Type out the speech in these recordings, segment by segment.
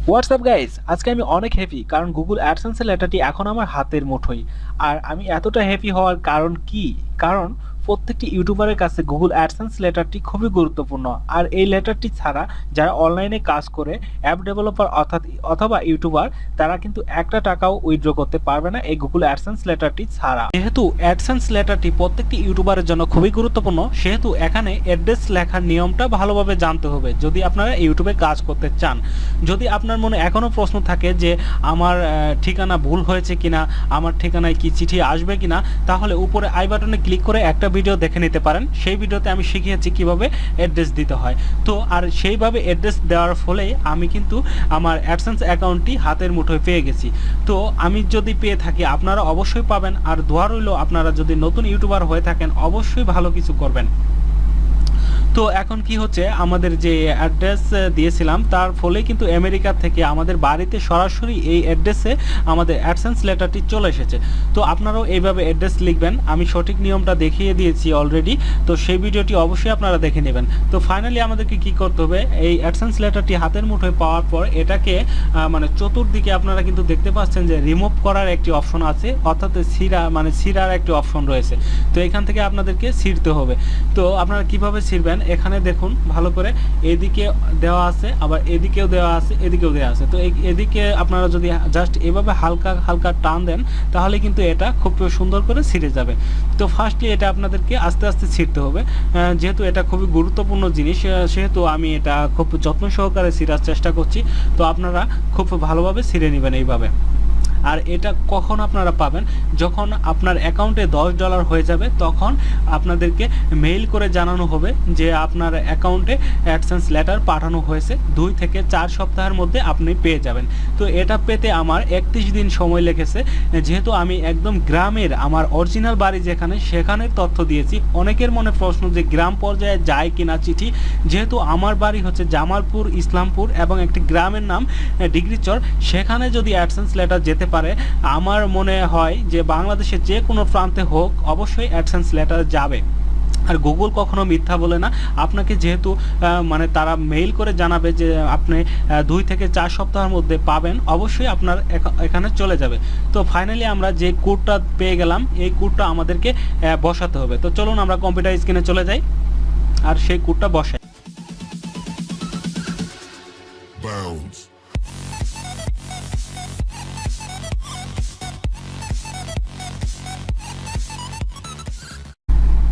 WhatsApp guys, আজকে আমি অনেক হ্যাপি কারণ গুগল অ্যাডসেন্সের লেটারটি এখন আমার হাতের মুঠোয়। আর আমি এতটা হ্যাপি হওয়ার কারণ কি? কারণ প্রত্যেকটি ইউটিউবারের কাছে গুগল অ্যাডসেন্স লেটারটি খুবই গুরুত্বপূর্ণ। আর এই লেটারটি ছাড়া যারা অনলাইনে কাজ করে অ্যাপ ডেভেলপার অথবা ইউটিউবার, তারা কিন্তু একটা টাকাও উইথড্র করতে পারবে না এই গুগল অ্যাডসেন্স লেটারটি ছাড়া। যেহেতু অ্যাডসেন্স লেটারটি প্রত্যেকটি ইউটিউবারের জন্য খুবই গুরুত্বপূর্ণ, সেহেতু এখানে অ্যাড্রেস লেখার নিয়মটা ভালোভাবে জানতে হবে যদি আপনারা ইউটিউবে কাজ করতে চান। যদি আপনার মনে এখনও প্রশ্ন থাকে যে আমার ঠিকানা ভুল হয়েছে কিনা, আমার ঠিকানায় কি চিঠি আসবে কিনা, তাহলে উপরে আই বাটনে ক্লিক করে একটা ভিডিও দেখে নিতে পারেন। সেই ভিডিওতে আমি শিখিয়েছি কিভাবে অ্যাড্রেস দিতে হয়। তো আর সেইভাবে অ্যাড্রেস দেওয়ার ফলে আমি কিন্তু আমার অ্যাডসেন্স অ্যাকাউন্টটি হাতের মুঠোয় পেয়ে গেছি। তো আমি যদি পেয়ে থাকি, আপনারা অবশ্যই পাবেন। আর দোয়া রইল, আপনারা যদি নতুন ইউটিউবার হয়ে থাকেন অবশ্যই ভালো কিছু করবেন। তো এখন কি হচ্ছে, আমাদের যে অ্যাড্রেস দিয়েছিলাম তার ফলে কিন্তু আমেরিকা থেকে আমাদের বাড়িতে সরাসরি এই অ্যাড্রেসে আমাদের অ্যাডসেন্স লেটারটি চলে এসেছে। তো আপনারাও এইভাবে অ্যাড্রেস লিখবেন, আমি সঠিক নিয়মটা দেখিয়ে দিয়েছি অলরেডি। তো সেই ভিডিওটি অবশ্যই আপনারা দেখে নেবেন। তো ফাইনালি আমাদেরকে কি করতে হবে, এই অ্যাডসেন্স লেটারটি হাতের মুঠোয় পাওয়ার পর এটাকে মানে চতুর্দিকে আপনারা কিন্তু দেখতে পাচ্ছেন যে রিমুভ করার একটি অপশন আছে, অর্থাৎ ছিঁড়ার একটি অপশন রয়েছে। তো এখান থেকে আপনাদেরকে ছিঁড়তে হবে। তো আপনারা কিভাবে ছিঁড়বেন, এখানে দেখুন ভালো করে, এদিকে দেওয়া আছে, আবার এদিকেও দেওয়া আছে, এদিকেও দেওয়া আছে। তো এদিকে আপনারা যদি জাস্ট এভাবে হালকা হালকা টান দেন তাহলে কিন্তু এটা খুব সুন্দর করে ছিঁড়ে যাবে। তো ফার্স্টলি এটা আপনাদেরকে আস্তে আস্তে ছিঁড়তে হবে। যেহেতু এটা খুবই গুরুত্বপূর্ণ জিনিস, সেহেতু আমি এটা খুব যত্ন সহকারে ছিঁড়ার চেষ্টা করছি। তো আপনারা খুব ভালোভাবে ছিঁড়ে নেবেন এইভাবে। আর এটা কখন আপনারা পাবেন, যখন আপনার অ্যাকাউন্টে $10 হয়ে যাবে, তখন আপনাদেরকে মেইল করে জানানো হবে যে আপনার অ্যাকাউন্টে অ্যাডসেন্স লেটার পাঠানো হয়েছে। 2 থেকে 4 সপ্তাহের মধ্যে আপনি পেয়ে যাবেন। তো এটা পেতে আমার 31 দিন সময় লেগেছে, যেহেতু আমি একদম গ্রামের, আমার অরিজিনাল বাড়ি যেখানে, সেখানে তথ্য দিয়েছি। অনেকের মনে প্রশ্ন যে গ্রাম পর্যায়ে যায় কিনা চিঠি, যেহেতু আমার বাড়ি হচ্ছে জামালপুর, ইসলামপুর এবং একটি গ্রামের নাম ডিগ্রিচর, সেখানে যদি অ্যাডসেন্স লেটার যেতে পারে, আমার মনে হয় যে বাংলাদেশের যে কোনো প্রান্তে হোক অবশ্যই অ্যাডসেন্স লেটার যাবে। আর গুগল কখনো মিথ্যা বলে না। আপনাকে যেহেতু মানে তারা মেইল করে জানাবে যে আপনি 2 থেকে 4 সপ্তাহের মধ্যে পাবেন, অবশ্যই আপনার এখানে চলে যাবে। তো ফাইনালি আমরা যে কোডটা পেয়ে গেলাম, এই কোডটা আমাদেরকে বসাতে হবে। তো চলুন আমরা কম্পিউটার স্ক্রিনে চলে যাই আর সেই কোডটা বসাই।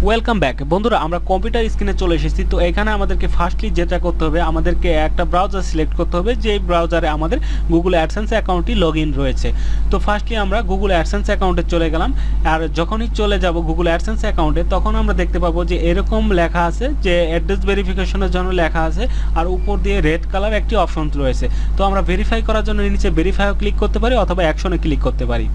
ওয়েলকাম ব্যাক বন্ধুরা, আমরা কম্পিউটার স্ক্রিনে চলে এসেছি। তো এখানে আমাদেরকে ফার্স্টলি যেটা করতে হবে, আমাদেরকে একটা ব্রাউজার সিলেক্ট করতে হবে, যে ব্রাউজারে আমাদের গুগল অ্যাডসেন্স অ্যাকাউন্টটি লগ ইন রয়েছে। তো ফার্স্টলি আমরা গুগল অ্যাডসেন্স অ্যাকাউন্টে চলে গেলাম। আর যখনই চলে যাব গুগল অ্যাডসেন্স অ্যাকাউন্টে, তখন আমরা দেখতে পাবো যে এরকম লেখা আছে যে অ্যাড্রেস ভেরিফিকেশনের জন্য লেখা আছে, আর উপর দিয়ে রেড কালার একটি অপশন রয়েছে। তো আমরা ভেরিফাই করার জন্য নিচে ভেরিফাইও ক্লিক করতে পারি অথবা অ্যাকশনে ক্লিক করতে পারি।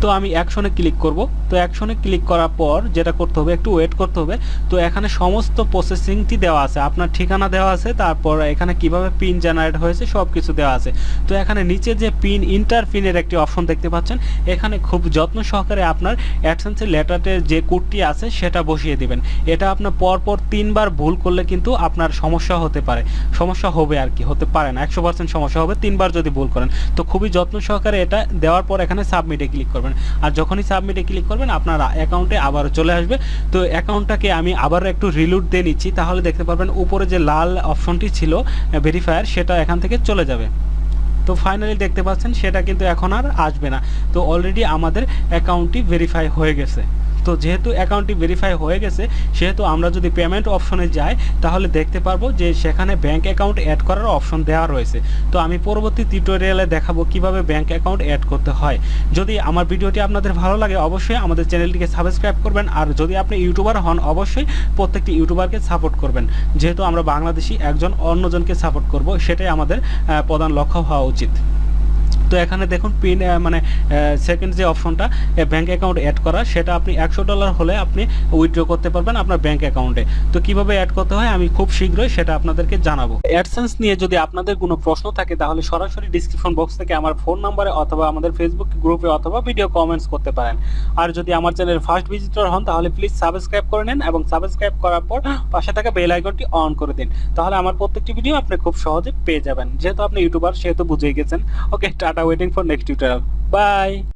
তো আমি অ্যাকশনে ক্লিক করব। তো অ্যাকশনে ক্লিক করার পর যেটা করতে হবে, একটু ওয়েট করতে হবে। তো এখানে সমস্ত প্রসেসিংটি দেওয়া আছে, আপনার ঠিকানা দেওয়া আছে, তারপর এখানে কিভাবে পিন জেনারেট হয়েছে সব কিছু দেওয়া আছে। তো এখানে নিচে যে পিন, ইন্টার পিনের একটি অপশন দেখতে পাচ্ছেন, এখানে খুব যত্ন সহকারে আপনার অ্যাডসেন্সের লেটারের যে কোডটি আছে সেটা বসিয়ে দিবেন। এটা আপনার পরপর 3 বার ভুল করলে কিন্তু আপনার সমস্যা হতে পারে, সমস্যা হবে আর কি, হতে পারে না, 100% সমস্যা হবে 3 বার যদি ভুল করেন। তো খুবই যত্ন সহকারে এটা দেওয়ার পর এখানে সাবমিটে ক্লিক করবেন। আর যখনই সাবমিটে ক্লিক করবেন আপনার অ্যাকাউন্টে আবার চলে আসবে। তো অ্যাকাউন্টটাকে আমি আবারও একটু রিলোড দিয়ে নিচ্ছি, তাহলে দেখতে পারবেন উপরে যে লাল অপশনটি ছিল ভেরিফায়ার, সেটা এখান থেকে চলে যাবে। তো ফাইনালি দেখতে পাচ্ছেন সেটা কিন্তু এখন আর আসবে না। তো অলরেডি আমাদের অ্যাকাউন্টটি ভেরিফাই হয়ে গেছে। তো যেহেতু অ্যাকাউন্টটি ভেরিফাই হয়ে গেছে, সেহেতু আমরা যদি পেমেন্ট অপশনে যাই তাহলে দেখতে পারবো যে সেখানে ব্যাঙ্ক অ্যাকাউন্ট অ্যাড করার অপশন দেওয়া রয়েছে। তো আমি পরবর্তী টিউটোরিয়ালে দেখাবো কিভাবে ব্যাঙ্ক অ্যাকাউন্ট অ্যাড করতে হয়। যদি আমার ভিডিওটি আপনাদের ভালো লাগে অবশ্যই আমাদের চ্যানেলটিকে সাবস্ক্রাইব করবেন। আর যদি আপনি ইউটিউবার হন অবশ্যই প্রত্যেকটি ইউটিউবারকে সাপোর্ট করবেন। যেহেতু আমরা বাংলাদেশি, একজন অন্যজনকে সাপোর্ট করব, সেটাই আমাদের প্রধান লক্ষ্য হওয়া উচিত। তো তো এখানে দেখুন পিন মানে সেকেন্ড যে অপশনটা ব্যাঙ্ক অ্যাকাউন্ট অ্যাড করা, সেটা আপনি $100 হলে আপনি উইথড্র করতে পারবেন আপনার ব্যাঙ্ক অ্যাকাউন্টে। তো কিভাবে অ্যাড করতে হয় আমি খুব শীঘ্রই সেটা আপনাদেরকে জানাবো। অ্যাডসেন্স নিয়ে যদি আপনাদের কোনো প্রশ্ন থাকে তাহলে সরাসরি ডিসক্রিপশন বক্স থেকে আমার ফোন নাম্বারে অথবা আমাদের ফেসবুক গ্রুপে অথবা ভিডিও কমেন্টস করতে পারেন। আর যদি আমার চ্যানেল ফার্স্ট ভিজিটর হন তাহলে প্লিজ সাবস্ক্রাইব করে নেন এবং সাবস্ক্রাইব করার পর পাশে থাকা বেল আইকনটি অন করে দিন। তাহলে আমার প্রত্যেকটি ভিডিও আপনি খুব সহজে পেয়ে যাবেন। যেহেতু আপনি ইউটিউবার সেহেতু বুঝেই গেছেন। Okay, tata, waiting for next tutorial. By.